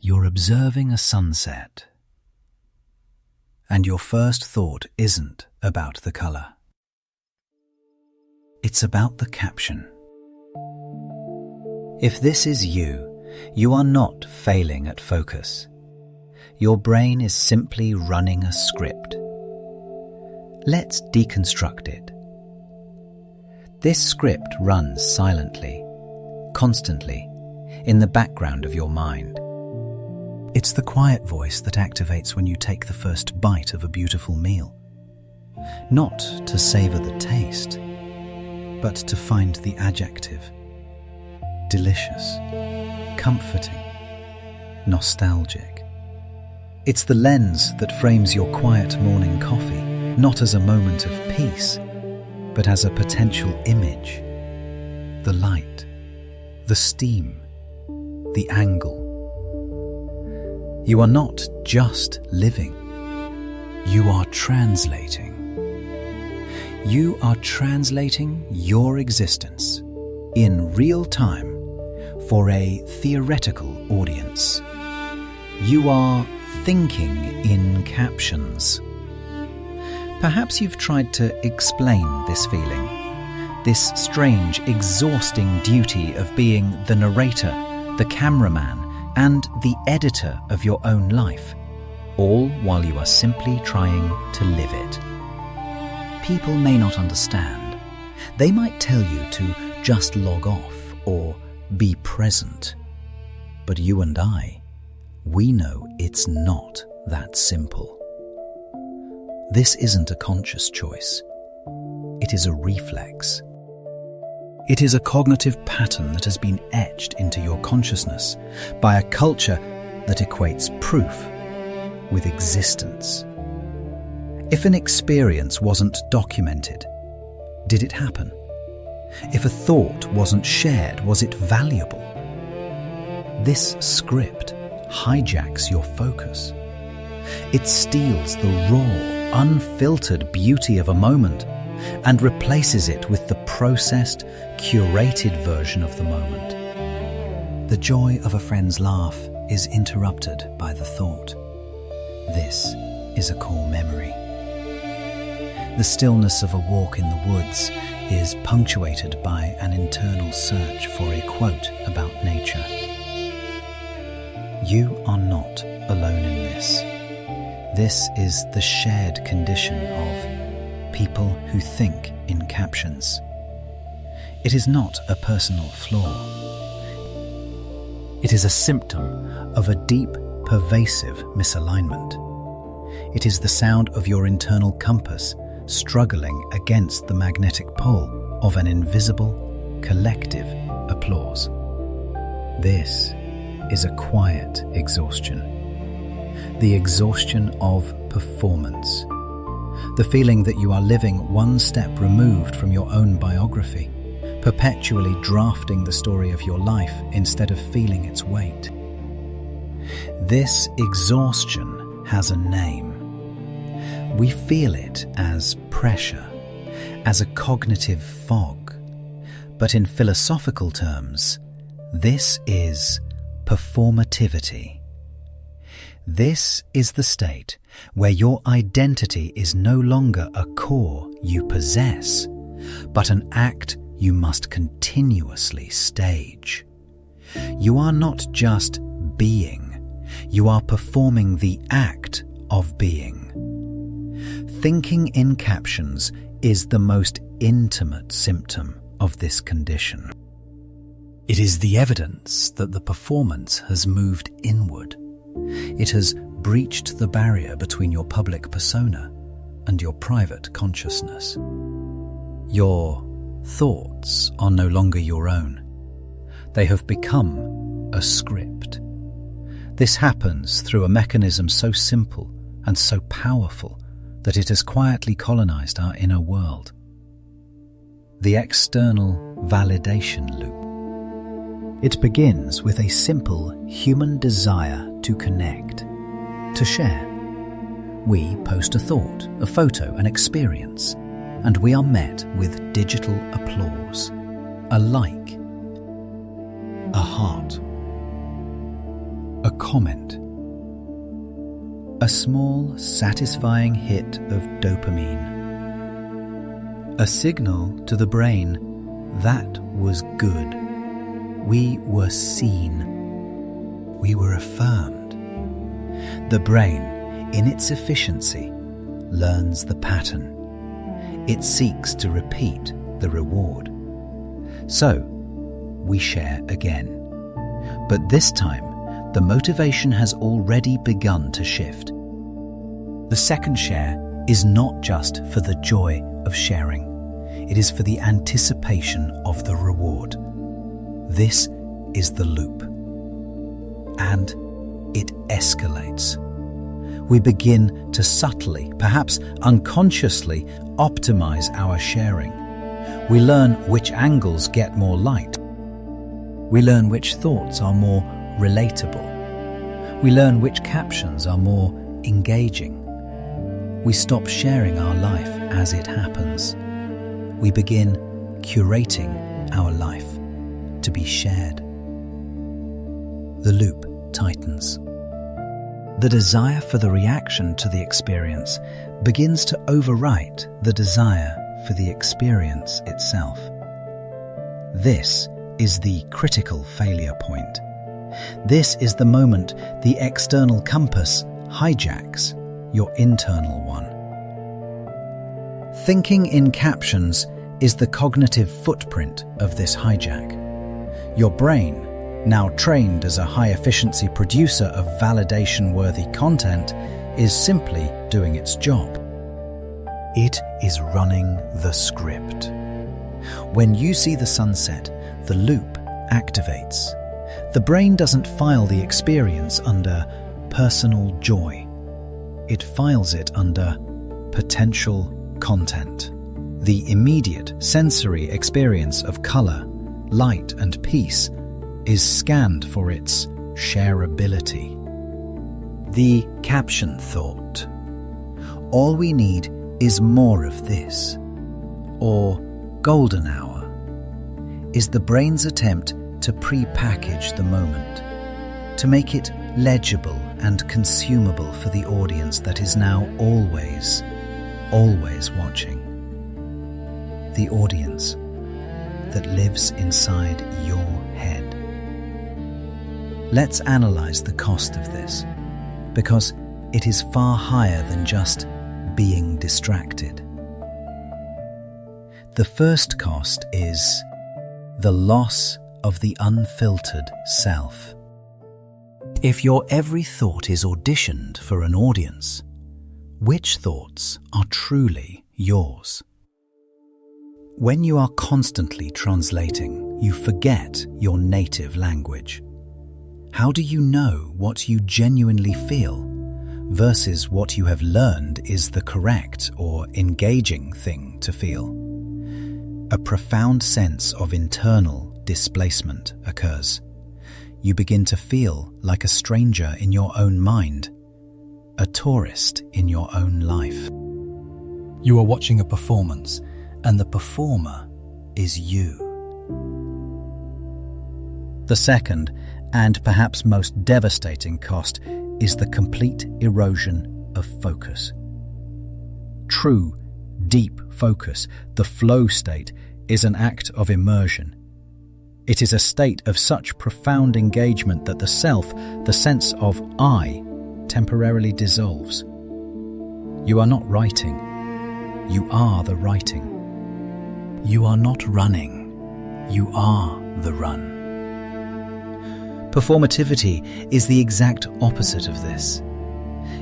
You're observing a sunset, and your first thought isn't about the color. It's about the caption. If this is you, you are not failing at focus. Your brain is simply running a script. Let's deconstruct it. This script runs silently, constantly, in the background of your mind. It's the quiet voice that activates when you take the first bite of a beautiful meal. Not to savor the taste, but to find the adjective. Delicious, comforting, nostalgic. It's the lens that frames your quiet morning coffee, not as a moment of peace, but as a potential image. The light, the steam, the angle. You are not just living. You are translating. You are translating your existence in real time for a theoretical audience. You are thinking in captions. Perhaps you've tried to explain this feeling, this strange, exhausting duty of being the narrator, the cameraman, and the editor of your own life, all while you are simply trying to live it. People may not understand. They might tell you to just log off or be present. But you and I, we know it's not that simple. This isn't a conscious choice. It is a reflex. It is a cognitive pattern that has been etched into your consciousness by a culture that equates proof with existence. If an experience wasn't documented, did it happen? If a thought wasn't shared, was it valuable? This script hijacks your focus. It steals the raw, unfiltered beauty of a moment and replaces it with the processed, curated version of the moment. The joy of a friend's laugh is interrupted by the thought. This is a core memory. The stillness of a walk in the woods is punctuated by an internal search for a quote about nature. You are not alone in this. This is the shared condition of people who think in captions. It is not a personal flaw. It is a symptom of a deep, pervasive misalignment. It is the sound of your internal compass struggling against the magnetic pull of an invisible, collective applause. This is a quiet exhaustion. The exhaustion of performance. The feeling that you are living one step removed from your own biography, perpetually drafting the story of your life instead of feeling its weight. This exhaustion has a name. We feel it as pressure, as a cognitive fog. But in philosophical terms, this is performativity. This is the state where your identity is no longer a core you possess, but an act you must continuously stage. You are not just being, you are performing the act of being. Thinking in captions is the most intimate symptom of this condition. It is the evidence that the performance has moved inward. It has breached the barrier between your public persona and your private consciousness. Your thoughts are no longer your own. They have become a script. This happens through a mechanism so simple and so powerful that it has quietly colonized our inner world. The external validation loop. It begins with a simple human desire to connect, to share. We post a thought, a photo, an experience, and we are met with digital applause, a like, a heart, a comment, a small, satisfying hit of dopamine, a signal to the brain that was good. We were seen. We were affirmed. The brain, in its efficiency, learns the pattern. It seeks to repeat the reward. So, we share again. But this time, the motivation has already begun to shift. The second share is not just for the joy of sharing. It is for the anticipation of the reward. This is the loop. And it escalates. We begin to subtly, perhaps unconsciously, optimize our sharing. We learn which angles get more light. We learn which thoughts are more relatable. We learn which captions are more engaging. We stop sharing our life as it happens. We begin curating our life to be shared. The loop tightens. The desire for the reaction to the experience begins to overwrite the desire for the experience itself. This is the critical failure point. This is the moment the external compass hijacks your internal one. Thinking in captions is the cognitive footprint of this hijack. Your brain, now trained as a high-efficiency producer of validation-worthy content, is simply doing its job. It is running the script. When you see the sunset, the loop activates. The brain doesn't file the experience under personal joy. It files it under potential content. The immediate sensory experience of color, light, and peace is scanned for its shareability. The caption thought. All we need is more of this, or golden hour, is the brain's attempt to pre-package the moment, to make it legible and consumable for the audience that is now always watching. The audience that lives inside your head. Let's analyze the cost of this, because it is far higher than just being distracted. The first cost is the loss of the unfiltered self. If your every thought is auditioned for an audience, which thoughts are truly yours? When you are constantly translating, you forget your native language. How do you know what you genuinely feel versus what you have learned is the correct or engaging thing to feel? A profound sense of internal displacement occurs. You begin to feel like a stranger in your own mind, a tourist in your own life. You are watching a performance, and the performer is you. The second, and perhaps most devastating cost, is the complete erosion of focus. True, deep focus, the flow state, is an act of immersion. It is a state of such profound engagement that the self, the sense of I, temporarily dissolves. You are not writing. You are the writing. You are not running. You are the run. Performativity is the exact opposite of this.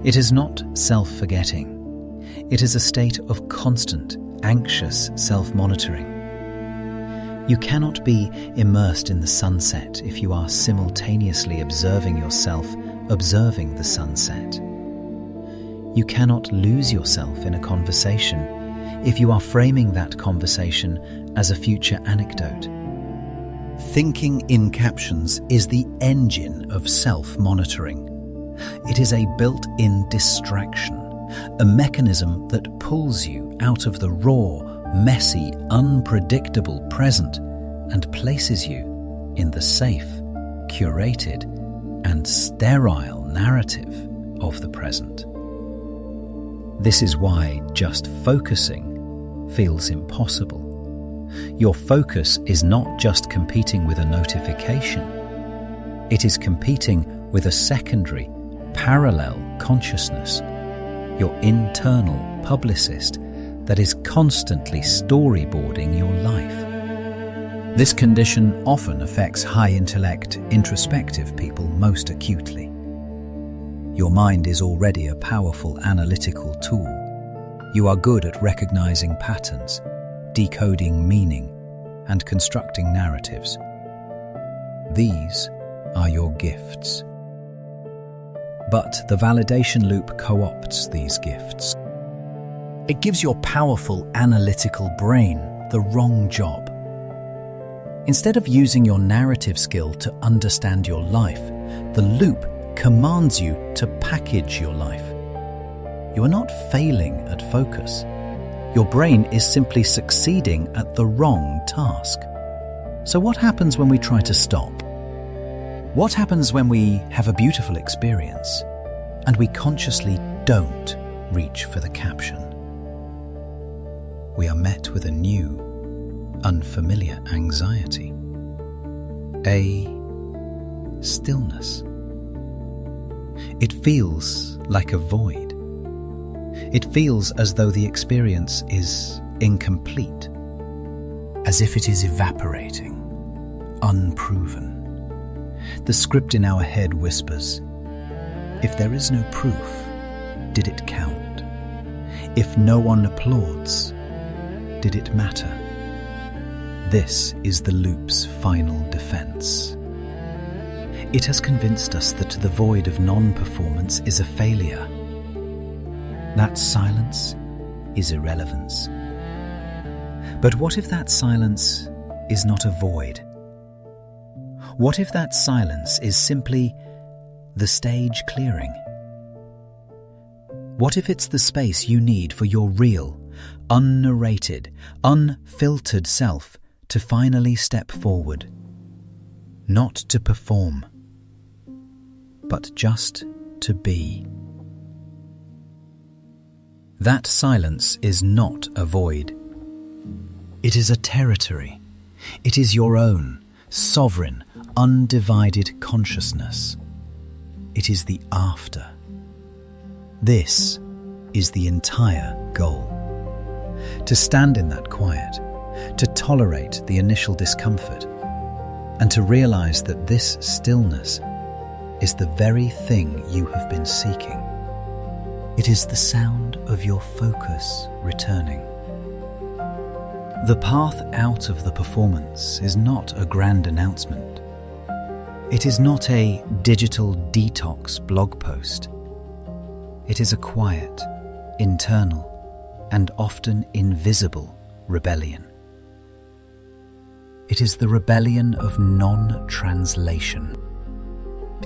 It is not self-forgetting. It is a state of constant, anxious self-monitoring. You cannot be immersed in the sunset if you are simultaneously observing yourself, observing the sunset. You cannot lose yourself in a conversation if you are framing that conversation as a future anecdote. Thinking in captions is the engine of self-monitoring. It is a built-in distraction, a mechanism that pulls you out of the raw, messy, unpredictable present and places you in the safe, curated, and sterile narrative of the present. This is why just focusing feels impossible. Your focus is not just competing with a notification. It is competing with a secondary, parallel consciousness, your internal publicist that is constantly storyboarding your life. This condition often affects high-intellect, introspective people most acutely. Your mind is already a powerful analytical tool. You are good at recognizing patterns, decoding meaning, and constructing narratives. These are your gifts. But the validation loop co-opts these gifts. It gives your powerful analytical brain the wrong job. Instead of using your narrative skill to understand your life, the loop commands you to package your life. You are not failing at focus. Your brain is simply succeeding at the wrong task. So what happens when we try to stop? What happens when we have a beautiful experience and we consciously don't reach for the caption? We are met with a new, unfamiliar anxiety. A stillness. It feels like a void. It feels as though the experience is incomplete, as if it is evaporating, unproven. The script in our head whispers, if there is no proof, did it count? If no one applauds, did it matter? This is the loop's final defense. It has convinced us that the void of non-performance is a failure. That silence is irrelevance. But what if that silence is not a void? What if that silence is simply the stage clearing? What if it's the space you need for your real, unnarrated, unfiltered self to finally step forward? Not to perform, but just to be. That silence is not a void. It is a territory. It is your own, sovereign, undivided consciousness. It is the after. This is the entire goal. To stand in that quiet, to tolerate the initial discomfort, and to realize that this stillness is the very thing you have been seeking. It is the sound of your focus returning. The path out of the performance is not a grand announcement. It is not a digital detox blog post. It is a quiet, internal, and often invisible rebellion. It is the rebellion of non-translation.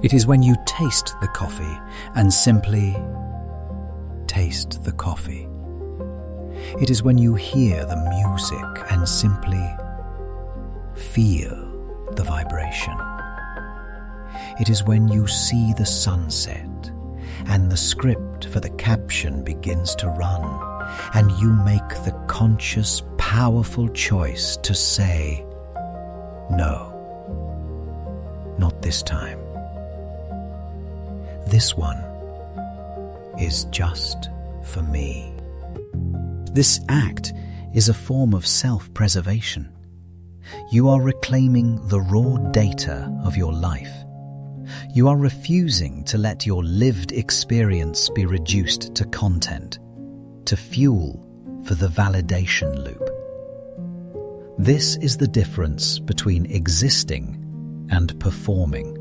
It is when you taste the coffee and simply taste the coffee. It is when you hear the music and simply feel the vibration. It is when you see the sunset and the script for the caption begins to run and you make the conscious, powerful choice to say, no, not this time. This one is just for me. This act is a form of self-preservation. You are reclaiming the raw data of your life. You are refusing to let your lived experience be reduced to content, to fuel for the validation loop. This is the difference between existing and performing.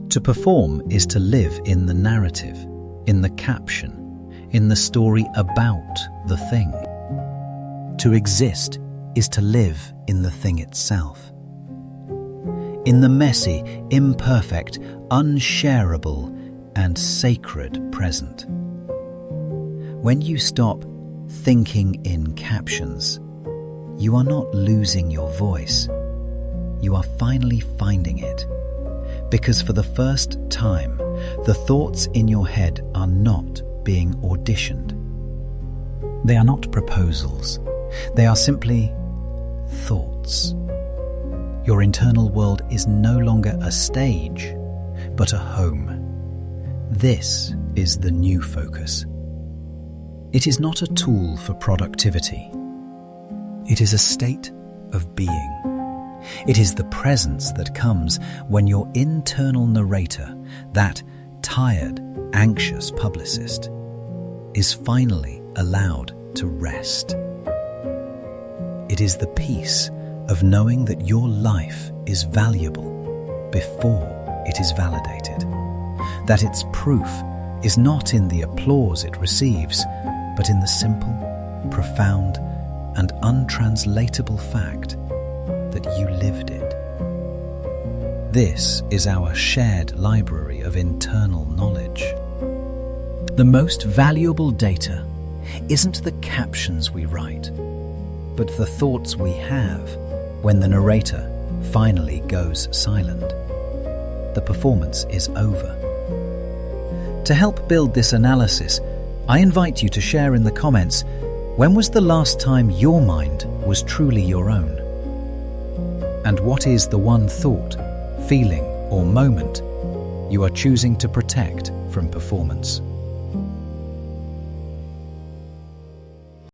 To perform is to live in the narrative, in the caption, in the story about the thing. To exist is to live in the thing itself. In the messy, imperfect, unshareable, and sacred present. When you stop thinking in captions, you are not losing your voice. You are finally finding it. Because for the first time, the thoughts in your head are not being auditioned. They are not proposals. They are simply thoughts. Your internal world is no longer a stage, but a home. This is the new focus. It is not a tool for productivity. It is a state of being. It is the presence that comes when your internal narrator, that tired, anxious publicist, is finally allowed to rest. It is the peace of knowing that your life is valuable before it is validated, that its proof is not in the applause it receives, but in the simple, profound, and untranslatable fact that you lived it. This is our shared library of internal knowledge. The most valuable data isn't the captions we write, but the thoughts we have when the narrator finally goes silent. The performance is over. To help build this analysis, I invite you to share in the comments, when was the last time your mind was truly your own? And what is the one thought, feeling, or moment you are choosing to protect from performance?